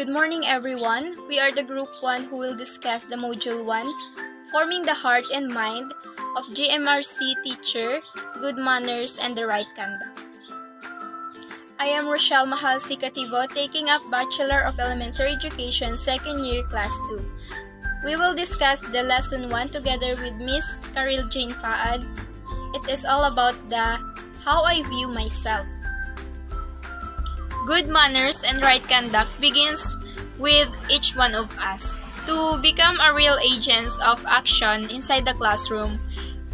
Good morning everyone. We are the Group 1 who will discuss the Module 1, Forming the Heart and Mind of GMRC Teacher, Good Manners and the Right Conduct. I am Rochelle Mahal Sikativo, taking up Bachelor of Elementary Education 2nd Year Class 2. We will discuss the Lesson 1 together with Miss Karil Jane Paad. It is all about the how I view myself. Good manners and right conduct begins with each one of us. To become a real agents of action inside the classroom,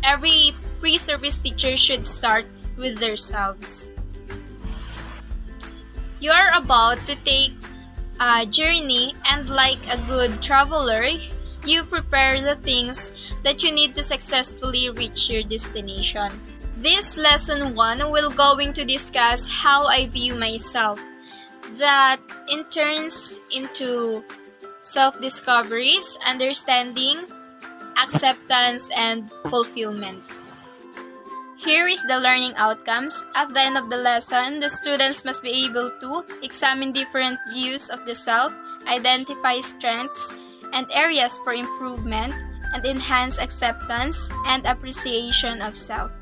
every pre-service teacher should start with themselves. You are about to take a journey, and like a good traveler, you prepare the things that you need to successfully reach your destination. This lesson 1 will going to discuss how I view myself. That in turns into self-discoveries, understanding, acceptance, and fulfillment. Here is the learning outcomes. At the end of the lesson, the students must be able to examine different views of the self, identify strengths and areas for improvement, and enhance acceptance and appreciation of self.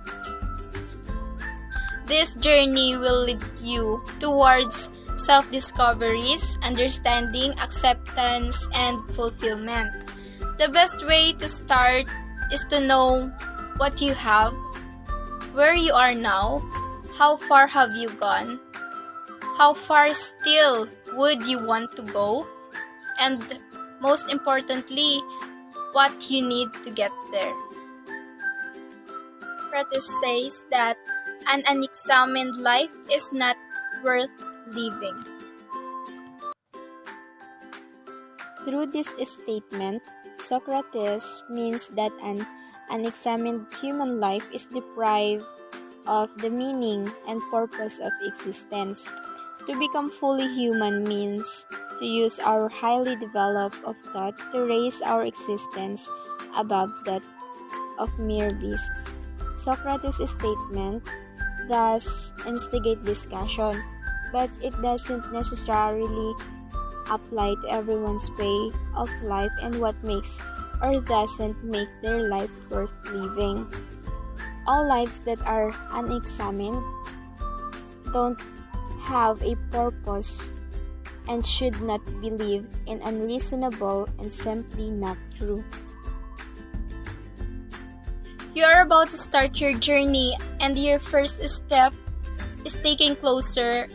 This journey will lead you towards self-discoveries, understanding, acceptance, and fulfillment. The best way to start is to know what you have, where you are now, how far have you gone, how far still would you want to go, and most importantly, what you need to get there. Socrates says that an unexamined life is not worth living. Through this statement, Socrates means that an unexamined human life is deprived of the meaning and purpose of existence. To become fully human means to use our highly developed of thought to raise our existence above that of mere beasts. Socrates' statement thus instigate discussion, but it doesn't necessarily apply to everyone's way of life and what makes or doesn't make their life worth living. All lives that are unexamined don't have a purpose and should not be lived in unreasonable and simply not true. You are about to start your journey, and your first step is taking closer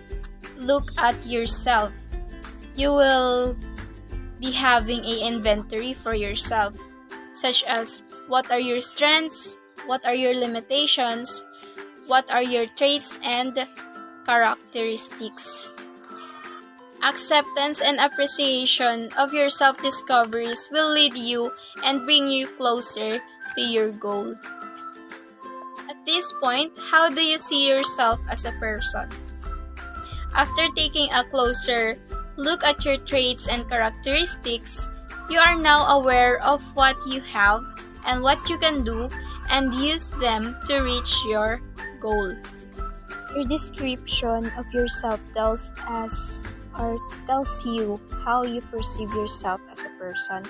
look at yourself. You will be having an inventory for yourself, such as what are your strengths, what are your limitations, what are your traits and characteristics. Acceptance and appreciation of your self-discoveries will lead you and bring you closer to your goal. At this point, how do you see yourself as a person? After taking a closer look at your traits and characteristics, you are now aware of what you have and what you can do and use them to reach your goal. Your description of yourself tells us or tells you how you perceive yourself as a person.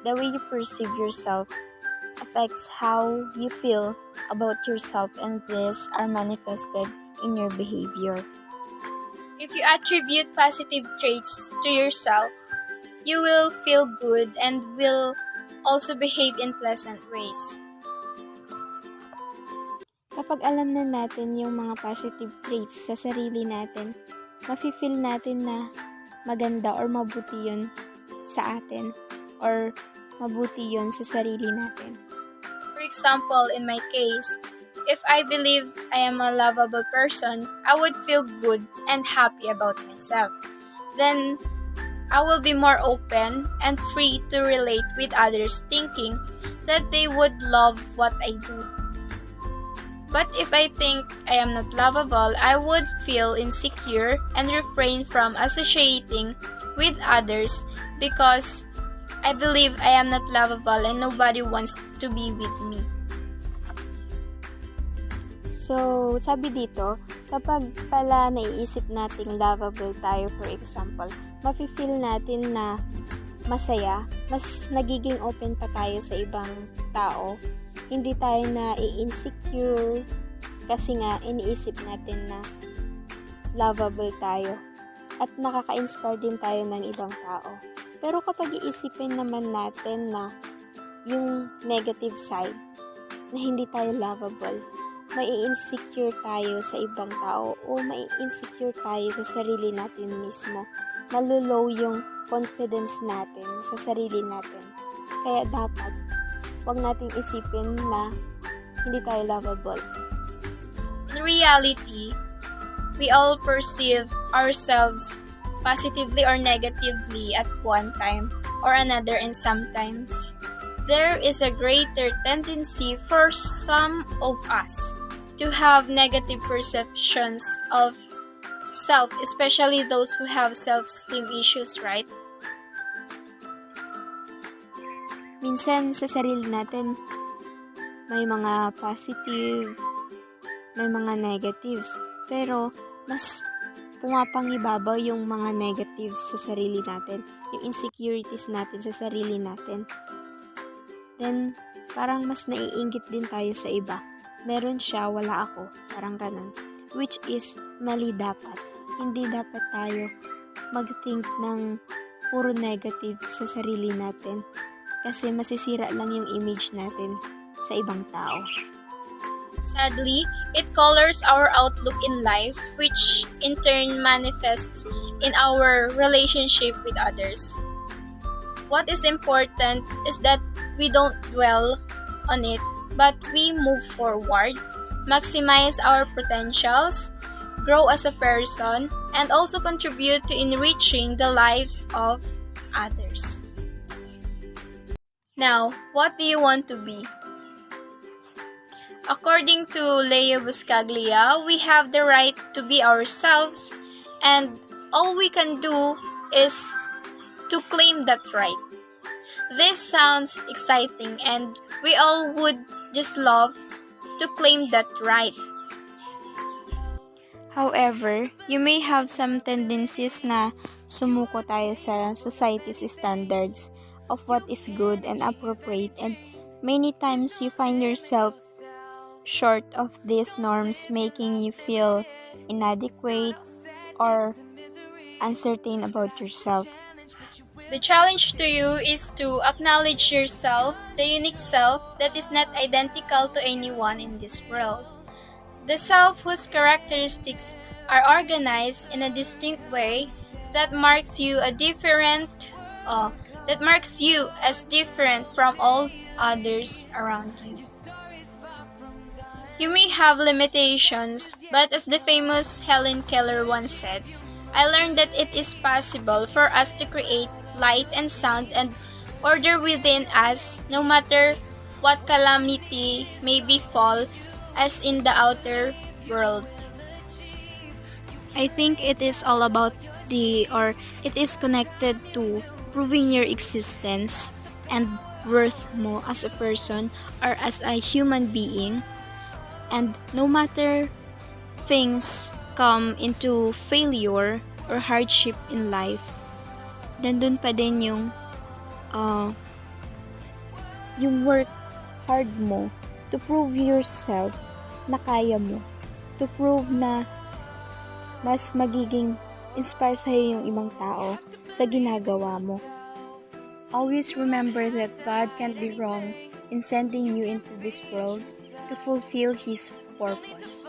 The way you perceive yourself affects how you feel about yourself, and these are manifested in your behavior. If you attribute positive traits to yourself, you will feel good and will also behave in pleasant ways. Kapag alam na natin yung mga positive traits sa sarili natin, mafe-feel natin na maganda or mabuti yun sa atin or mabuti yun sa sarili natin. For example, in my case, if I believe I am a lovable person, I would feel good and happy about myself. Then, I will be more open and free to relate with others, thinking that they would love what I do. But if I think I am not lovable, I would feel insecure and refrain from associating with others because I believe I am not lovable and nobody wants to be with me. So, sabi dito, kapag pala naiisip nating lovable tayo, for example, mafe-feel natin na masaya, mas nagiging open pa tayo sa ibang tao. Hindi tayo na i-insecure kasi nga iniisip natin na lovable tayo at nakaka-inspire din tayo ng ibang tao. Pero kapag iisipin naman natin na yung negative side, na hindi tayo lovable, mai-insecure tayo sa ibang tao o mai-insecure tayo sa sarili natin mismo. Malulow yung confidence natin sa sarili natin. Kaya dapat, huwag nating isipin na hindi tayo lovable. In reality, we all perceive ourselves positively or negatively at one time or another, and sometimes there is a greater tendency for some of us to have negative perceptions of self, especially those who have self-esteem issues, right? Minsan sa sarili natin, may mga positive, may mga negatives, pero mas pumapangibabaw yung mga negatives sa sarili natin, yung insecurities natin sa sarili natin. Then, parang mas naiinggit din tayo sa iba. Meron siya, wala ako. Parang ganun. Which is, mali dapat. Hindi dapat tayo mag-think ng puro negative sa sarili natin. Kasi masisira lang yung image natin sa ibang tao. Sadly, it colors our outlook in life, which in turn manifests in our relationship with others. What is important is that we don't dwell on it, but we move forward, maximize our potentials, grow as a person, and also contribute to enriching the lives of others. Now, what do you want to be? According to Leo Buscaglia, we have the right to be ourselves, and all we can do is to claim that right. This sounds exciting, and we all would just love to claim that right. However, you may have some tendencies na sumuko tayo sa society's standards of what is good and appropriate, and many times you find yourself short of these norms, making you feel inadequate or uncertain about yourself. The challenge to you is to acknowledge yourself, the unique self that is not identical to anyone in this world. The self whose characteristics are organized in a distinct way that marks you as different from all others around you. You may have limitations, but as the famous Helen Keller once said, I learned that it is possible for us to create light and sound and order within us no matter what calamity may befall us in the outer world. I think it is all about it is connected to proving your existence and worth mo as a person or as a human being. And no matter things come into failure or hardship in life, nandun pa din yung work hard mo to prove yourself na kaya mo. To prove na mas magiging inspire sa'yo yung ibang tao sa ginagawa mo. Always remember that God can't be wrong in sending you into this world to fulfill His purpose.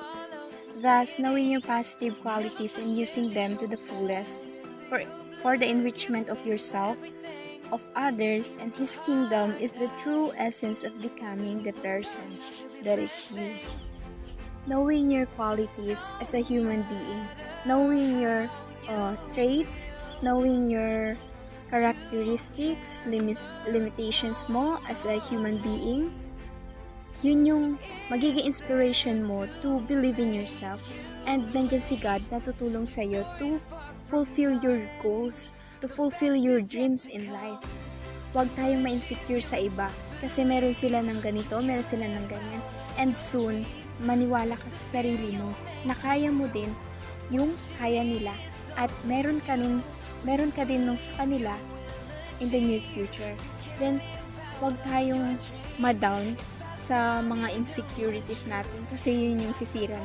Thus, knowing your positive qualities and using them to the fullest for the enrichment of yourself, of others, and His kingdom is the true essence of becoming the person that is you. Knowing your qualities as a human being, knowing your traits, knowing your characteristics, limitations mo as a human being, yun yung magiging inspiration mo to believe in yourself. And nandiyan si God na tutulong sa'yo to fulfill your goals, to fulfill your dreams in life. Huwag tayong ma-insecure sa iba kasi meron sila ng ganito, meron sila ng ganyan. And soon, maniwala ka sa sarili mo na kaya mo din yung kaya nila at meron ka rin meron ka din nung sa kanila in the near future. Then, wag tayong ma-down sa mga insecurities natin kasi yun yung sisira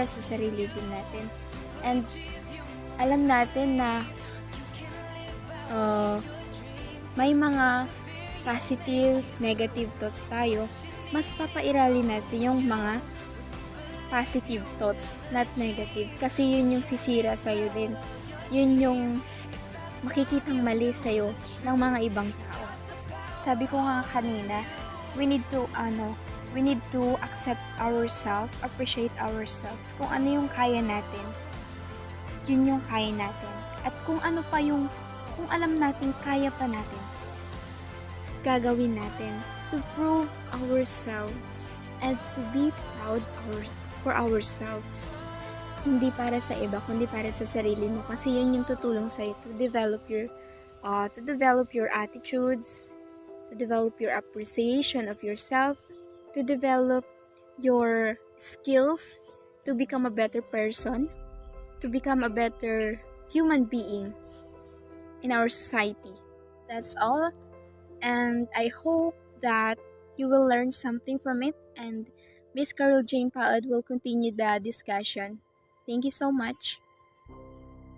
sa sarili din natin. And alam natin na may mga positive, negative thoughts tayo. Mas papairali natin yung mga positive thoughts, not negative. Kasi yun yung sisira sa'yo din. Yun yung makikitang mali sa'yo ng mga ibang tao. Sabi ko nga kanina, we need to accept ourselves, appreciate ourselves. Kung ano yung kaya natin, yun yung kaya natin. At kung ano pa yung, kung alam natin, kaya pa natin, gagawin natin to prove ourselves and to be proud for ourselves. Hindi para sa iba, kundi para sa sarili mo. Kasi yun yung tutulong sa'yo to develop your attitudes, to develop your appreciation of yourself, to develop your skills, to become a better person, to become a better human being in our society. That's all. And I hope that you will learn something from it, and Miss Carol Jane Paad will continue the discussion. Thank you so much.